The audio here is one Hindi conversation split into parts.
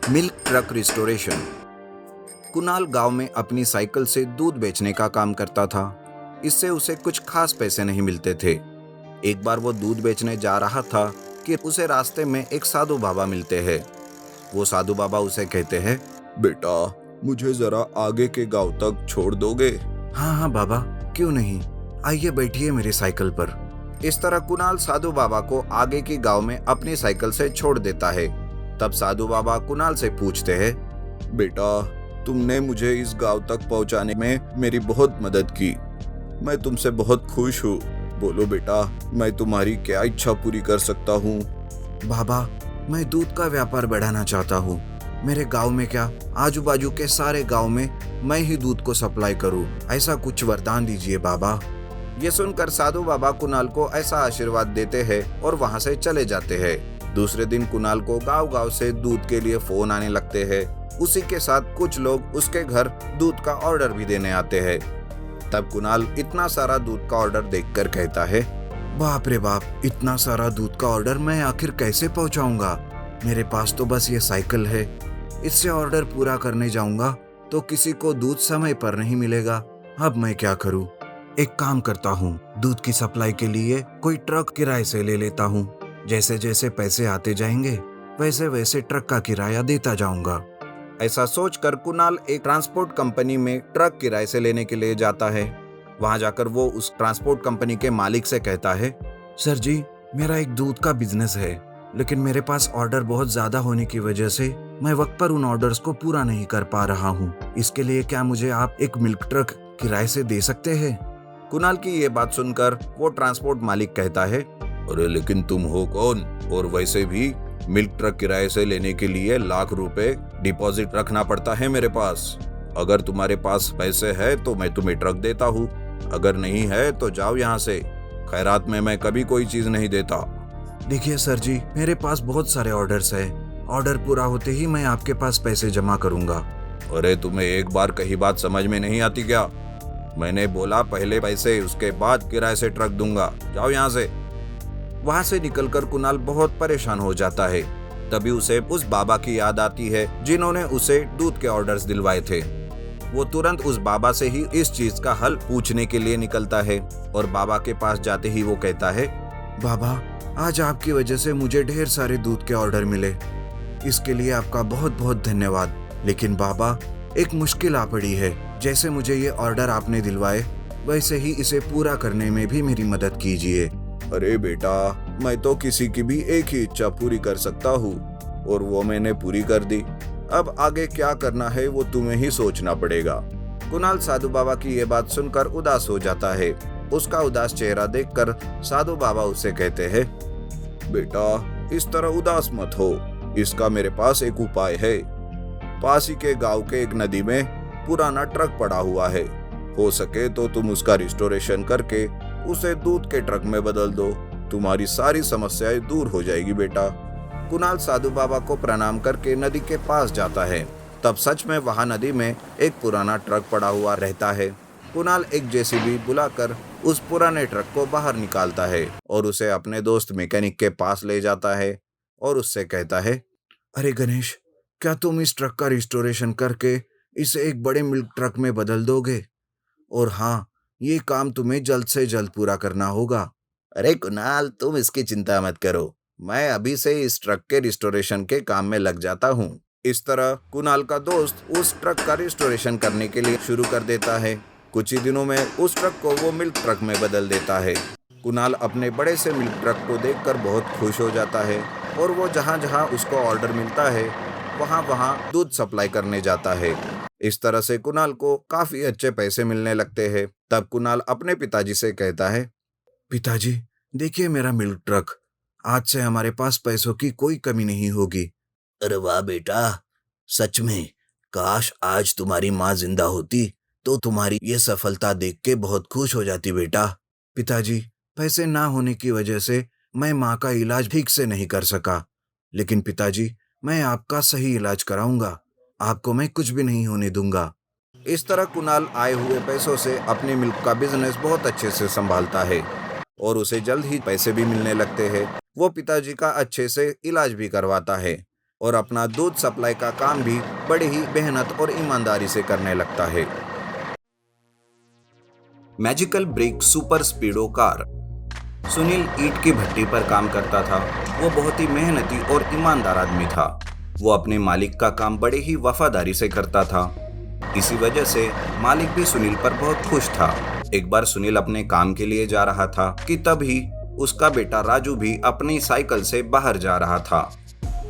Milk truck restoration. कुणाल गांव में अपनी साइकिल से दूध बेचने का काम करता था। इससे उसे कुछ खास पैसे नहीं मिलते थे। एक बार वो दूध बेचने जा रहा था कि उसे रास्ते में एक साधु बाबा मिलते हैं। वो साधु बाबा उसे कहते हैं, बेटा, मुझे जरा आगे के गांव तक छोड़ दोगे? हाँ हाँ बाबा, क्यों नहीं, आइए बैठिए मेरी साइकिल पर। इस तरह कुणाल साधु बाबा को आगे की गांव में अपनी साइकिल से छोड़ देता है। तब साधु बाबा कुणाल से पूछते हैं, बेटा, तुमने मुझे इस गांव तक पहुंचाने में मेरी बहुत मदद की। मैं तुमसे बहुत खुश हूँ। बोलो बेटा, मैं तुम्हारी क्या इच्छा पूरी कर सकता हूँ? बाबा, मैं दूध का व्यापार बढ़ाना चाहता हूँ। मेरे गांव में क्या, आजू बाजू के सारे गांव में मैं ही दूध को सप्लाई करूँ, ऐसा कुछ वरदान दीजिए बाबा। ये सुनकर साधु बाबा कुणाल को ऐसा आशीर्वाद देते हैं और वहाँ से चले जाते हैं। दूसरे दिन कुणाल को गांव-गांव से दूध के लिए फोन आने लगते हैं। उसी के साथ कुछ लोग उसके घर दूध का ऑर्डर भी देने आते हैं। तब कुणाल इतना सारा दूध का ऑर्डर देखकर कहता है, बाप रे बाप, इतना सारा दूध का ऑर्डर मैं आखिर कैसे पहुंचाऊंगा? मेरे पास तो बस ये साइकिल है। इससे ऑर्डर पूरा करने जाऊंगा तो किसी को दूध समय पर नहीं मिलेगा। अब मैं क्या करूं? एक काम करता हूँ, दूध की सप्लाई के लिए कोई ट्रक किराए से ले लेता हूँ। जैसे जैसे पैसे आते जाएंगे वैसे वैसे ट्रक का किराया देता जाऊंगा। ऐसा सोचकर कुणाल एक ट्रांसपोर्ट कंपनी में ट्रक किराए से लेने के लिए जाता है। वहां जाकर वो उस ट्रांसपोर्ट कंपनी के मालिक से कहता है, सर जी, मेरा एक दूध का बिजनेस है, लेकिन मेरे पास ऑर्डर बहुत ज्यादा होने की वजह से मैं वक्त पर उन ऑर्डर्स को पूरा नहीं कर पा रहा हूँ। इसके लिए क्या मुझे आप एक मिल्क ट्रक किराए से दे सकते हैं? कुणाल की ये बात सुनकर वो ट्रांसपोर्ट मालिक कहता है, अरे लेकिन तुम हो कौन? और वैसे भी मिल्क ट्रक किराए से लेने के लिए लाख रुपए डिपॉजिट रखना पड़ता है मेरे पास। अगर तुम्हारे पास पैसे है तो मैं तुम्हें ट्रक देता हूँ, अगर नहीं है तो जाओ यहाँ से। खैरात में मैं कभी कोई चीज नहीं देता। देखिए सर जी, मेरे पास बहुत सारे ऑर्डर्स है। ऑर्डर पूरा होते ही मैं आपके पास पैसे जमा करूंगा। अरे तुम्हें एक बार कही बात समझ में नहीं आती क्या? मैंने बोला पहले पैसे, उसके बाद किराए से ट्रक दूंगा। जाओ यहाँ से। वहां से निकलकर कुणाल बहुत परेशान हो जाता है। तभी उसे उस बाबा की याद आती है जिन्होंने उसे दूध के ऑर्डर्स दिलवाए थे। वो तुरंत उस बाबा से ही इस चीज का हल पूछने के लिए निकलता है और बाबा के पास जाते ही वो कहता है, बाबा, आज आपकी वजह से मुझे ढेर सारे दूध के ऑर्डर मिले। इसके लिए आपका बहुत बहुत धन्यवाद। लेकिन बाबा, एक मुश्किल आ पड़ी है। जैसे मुझे ये ऑर्डर आपने दिलवाए वैसे ही इसे पूरा करने में भी मेरी मदद कीजिए। अरे बेटा, मैं तो किसी की भी एक ही इच्छा पूरी कर सकता हूँ और वो मैंने पूरी कर दी। अब आगे क्या करना है वो तुम्हें ही सोचना पड़ेगा। कुणाल साधु बाबा की ये बात सुनकर उदास हो जाता है। उसका उदास चेहरा देखकर साधु बाबा उसे कहते हैं, बेटा, इस तरह उदास मत हो। इसका मेरे पास एक उपाय है। पास ही के गांव के एक नदी में पुराना ट्रक पड़ा हुआ है। हो सके तो तुम उसका रिस्टोरेशन करके उसे दूध के ट्रक में बदल दो। तुम्हारी सारी समस्याएं दूर हो जाएगी बेटा। कुणाल साधु बाबा को प्रणाम करके नदी के पास जाता है। तब सच में वहां नदी में एक पुराना ट्रक पड़ा हुआ रहता है। कुणाल एक जेसीबी बुलाकर उस पुराने ट्रक को बाहर निकालता है और उसे अपने दोस्त मैकेनिक के पास ले जाता है और उससे कहता है, अरे गणेश, क्या तुम इस ट्रक का रिस्टोरेशन करके इसे एक बड़े मिल्क ट्रक में बदल दोगे? और हाँ, ये काम तुम्हें जल्द से जल्द पूरा करना होगा। अरे कुणाल, तुम इसकी चिंता मत करो, मैं अभी से इस ट्रक के रिस्टोरेशन के काम में लग जाता हूँ। इस तरह कुणाल का दोस्त उस ट्रक का रिस्टोरेशन करने के लिए शुरू कर देता है। कुछ ही दिनों में उस ट्रक को वो मिल्क ट्रक में बदल देता है। कुणाल अपने बड़े से मिल्क ट्रक को देखकर बहुत खुश हो जाता है और वो जहाँ जहाँ उसको ऑर्डर मिलता है वहाँ वहाँ दूध सप्लाई करने जाता है। इस तरह से कुणाल को काफी अच्छे पैसे मिलने लगते हैं। तब कुणाल अपने पिताजी से कहता है, पिताजी, देखिए मेरा मिल्क ट्रक। आज से हमारे पास पैसों की कोई कमी नहीं होगी। अरे वाह बेटा, सच में काश आज तुम्हारी माँ जिंदा होती तो तुम्हारी ये सफलता देख के बहुत खुश हो जाती बेटा। पिताजी, पैसे ना होने की वजह से मैं माँ का इलाज ठीक से नहीं कर सका, लेकिन पिताजी, मैं आपका सही इलाज कराऊंगा। आपको मैं कुछ भी नहीं होने दूंगा। इस तरह कुणाल आए हुए पैसों से अपने मिल्क का बिजनेस बहुत अच्छे से संभालता है और उसे जल्द ही पैसे भी मिलने लगते हैं। वो पिताजी का अच्छे से इलाज भी करवाता है। और अपना दूध सप्लाई का काम भी बड़ी ही मेहनत और ईमानदारी से करने लगता है। Magical brick super स्पीडो car. Sunil ईंट की भट्टी पर काम करता था। वो बहुत ही मेहनती और ईमानदार आदमी था। वो अपने मालिक का काम बड़े ही वफादारी से करता था। इसी वजह से मालिक भी सुनील पर बहुत खुश था। एक बार सुनील अपने काम के लिए जा रहा था कि तभी उसका बेटा राजू भी अपनी साइकिल से बाहर जा रहा था।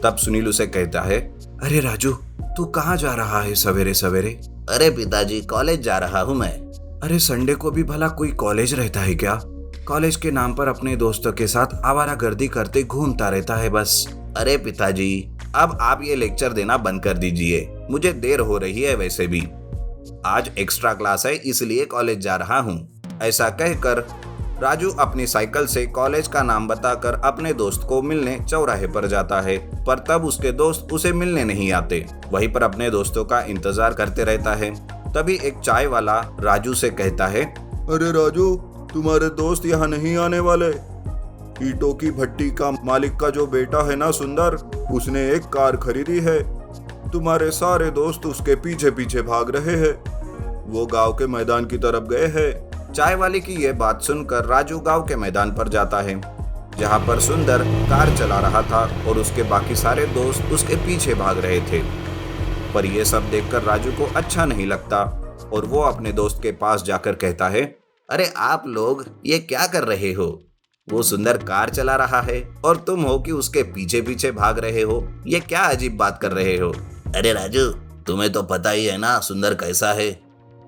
तब सुनील उसे कहता है, अरे राजू, तू कहाँ जा रहा है सवेरे सवेरे? अरे पिताजी, कॉलेज जा रहा हूँ मैं। अरे संडे को भी भला कोई कॉलेज रहता है क्या? कॉलेज के नाम पर अपने दोस्तों के साथ आवारागर्दी करते घूमता रहता है बस। अरे पिताजी, अब आप ये लेक्चर देना बंद कर दीजिए, मुझे देर हो रही है। वैसे भी आज एक्स्ट्रा क्लास है, इसलिए कॉलेज जा रहा हूँ। ऐसा कहकर राजू अपनी साइकिल से कॉलेज का नाम बताकर अपने दोस्त को मिलने चौराहे पर जाता है, पर तब उसके दोस्त उसे मिलने नहीं आते। वहीं पर अपने दोस्तों का इंतजार करते रहता है। तभी एक चाय वाला राजू से कहता है, अरे राजू, तुम्हारे दोस्त यहाँ नहीं आने वाले? ईंटों की भट्टी का मालिक का जो बेटा है ना सुंदर, उसने एक कार खरीदी है। तुम्हारे सारे दोस्त उसके पीछे पीछे भाग रहे हैं। वो गांव के मैदान की तरफ गए हैं। चाय वाले की यह बात सुनकर राजू गांव के मैदान पर जाता है, जहां पर सुंदर कार चला रहा था और उसके बाकी सारे दोस्त उसके पीछे भाग रहे थे। पर यह सब देखकर राजू को अच्छा नहीं लगता और वो अपने दोस्त के पास जाकर कहता है, अरे आप लोग ये क्या कर रहे हो? वो सुंदर कार चला रहा है और तुम हो कि उसके पीछे पीछे भाग रहे हो। ये क्या अजीब बात कर रहे हो? अरे राजू, तुम्हें तो पता ही है ना सुंदर कैसा है।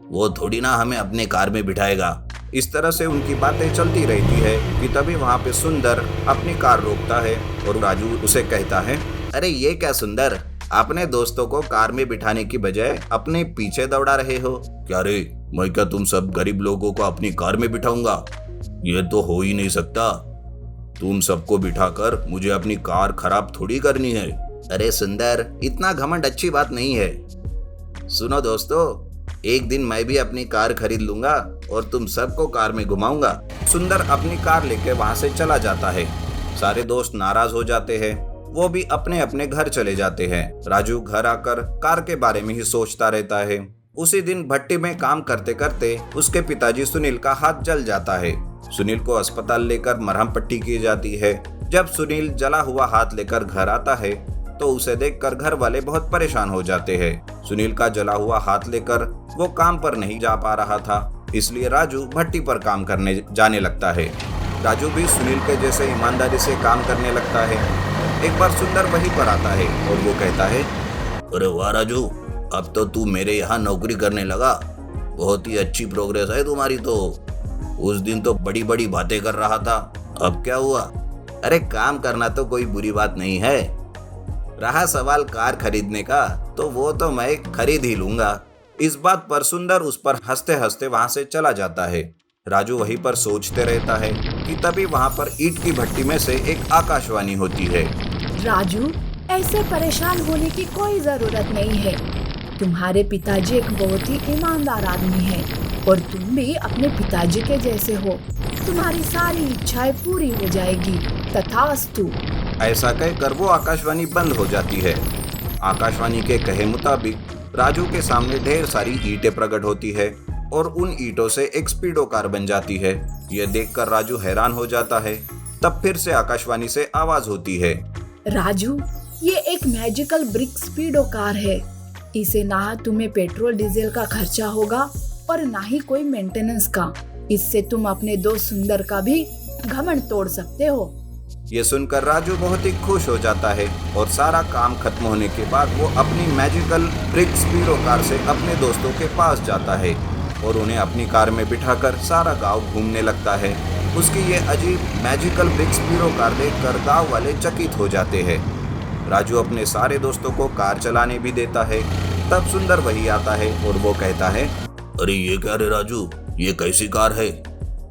वो थोड़ी ना हमें अपने कार में बिठाएगा। इस तरह से उनकी बातें चलती रहती है कि तभी वहाँ पे सुंदर अपनी कार रोकता है और राजू उसे कहता है, अरे ये क्या सुंदर, अपने दोस्तों को कार में बिठाने की बजाय अपने पीछे दौड़ा रहे हो। क्या रे, मैं क्या तुम सब गरीब लोगों को अपनी कार में बिठाऊंगा? ये तो हो ही नहीं सकता। तुम सबको बिठाकर मुझे अपनी कार खराब थोड़ी करनी है। अरे सुंदर, इतना घमंड अच्छी बात नहीं है। सुनो दोस्तों, एक दिन मैं भी अपनी कार खरीद लूंगा और तुम सबको कार में घुमाऊंगा। सुंदर अपनी कार लेके वहां से चला जाता है। सारे दोस्त नाराज हो जाते हैं। वो भी अपने अपने घर चले जाते हैं। राजू घर आकर कार के बारे में ही सोचता रहता है। उसी दिन भट्टी में काम करते करते उसके पिताजी सुनील का हाथ जल जाता है। सुनील को अस्पताल लेकर मरहम पट्टी की जाती है। जब सुनील जला हुआ हाथ लेकर घर आता है तो उसे देखकर घर वाले बहुत परेशान हो जाते हैं। सुनील का जला हुआ हाथ लेकर वो काम पर नहीं जा पा रहा था, इसलिए राजू भट्टी पर काम करने जाने लगता है। राजू भी सुनील के जैसे ईमानदारी से काम करने लगता है। एक बार सुंदर वहीं पर आता है और वो कहता है, अरे वाह राजू, अब तो तू मेरे यहाँ नौकरी करने लगा। बहुत ही अच्छी प्रोग्रेस है तुम्हारी तो। उस दिन तो बड़ी बड़ी बातें कर रहा था, अब क्या हुआ? अरे काम करना तो कोई बुरी बात नहीं है। रहा सवाल कार खरीदने का, तो वो तो मैं खरीद ही लूंगा। इस बात पर सुंदर उस पर हंसते हंसते वहां से चला जाता है। राजू वहीं पर सोचते रहता है कि तभी वहां पर ईंट की भट्टी में से एक आकाशवाणी होती है। राजू, ऐसे परेशान होने की कोई जरूरत नहीं है। तुम्हारे पिताजी एक बहुत ही ईमानदार आदमी है और तुम भी अपने पिताजी के जैसे हो। तुम्हारी सारी इच्छाएं पूरी हो जाएगी, तथास्तु। ऐसा कहकर वो आकाशवाणी बंद हो जाती है। आकाशवाणी के कहे मुताबिक राजू के सामने ढेर सारी ईंटें प्रकट होती है और उन ईंटों से एक स्पीडो कार बन जाती है। यह देखकर राजू हैरान हो जाता है। तब फिर से आकाशवाणी से आवाज होती है, राजू, ये एक मैजिकल ब्रिक स्पीडो कार है। इसे ना तुम्हें पेट्रोल डीजल का खर्चा होगा और ना ही कोई मेंटेनेंस का। इससे तुम अपने दोस्त सुंदर का भी घमंड तोड़ सकते हो। ये सुनकर राजू बहुत ही खुश हो जाता है और सारा काम खत्म होने के बाद वो अपनी मैजिकल ब्रिक स्पीडो कार से अपने दोस्तों के पास जाता है और उन्हें अपनी कार में बिठाकर सारा गांव घूमने लगता है। उसकी ये अजीब मैजिकल ब्रिक स्पीडो कार देखकर गांव वाले चकित हो जाते हैं। राजू अपने सारे दोस्तों को कार चलाने भी देता है। तब सुंदर वही आता है और वो कहता है, अरे ये क्या रे राजू, ये कैसी कार है?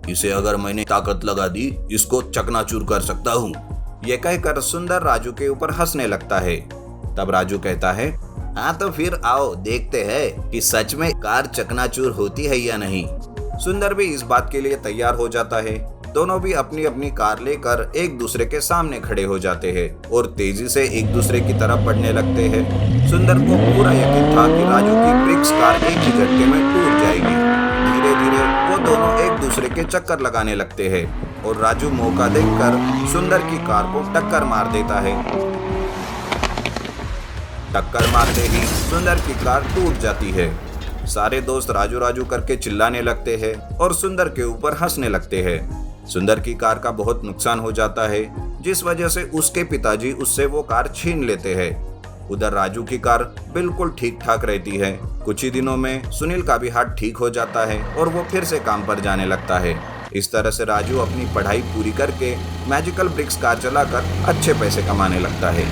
इसे अगर मैंने ताकत लगा दी, इसको चकनाचूर कर सकता हूँ। ये कहकर सुंदर राजू के ऊपर हंसने लगता है। तब राजू कहता है, हाँ तो फिर आओ देखते हैं कि सच में कार चकनाचूर होती है या नहीं। सुंदर भी इस बात के लिए तैयार हो जाता है। दोनों भी अपनी अपनी कार लेकर एक दूसरे के सामने खड़े हो जाते हैं और तेजी से एक दूसरे की तरफ बढ़ने लगते हैं। सुंदर को पूरा यकीन था कि राजू की ब्रिक्स कार एक ही झटके में टूट जाएगी। धीरे धीरे वो दोनों एक दूसरे के चक्कर लगाने लगते हैं और राजू मौका देखकर सुंदर की कार को टक्कर मार देता है। टक्कर मारते ही सुंदर की कार टूट जाती है। सारे दोस्त राजू राजू करके चिल्लाने लगते हैं और सुंदर के ऊपर हंसने लगते हैं। सुंदर की कार का बहुत नुकसान हो जाता है, जिस वजह से उसके पिताजी उससे वो कार छीन लेते हैं। उधर राजू की कार बिल्कुल ठीक ठाक रहती है। कुछ ही दिनों में सुनील का भी हाथ ठीक हो जाता है और वो फिर से काम पर जाने लगता है। इस तरह से राजू अपनी पढ़ाई पूरी करके मैजिकल ब्रिक्स कार चलाकर अच्छे पैसे कमाने लगता है।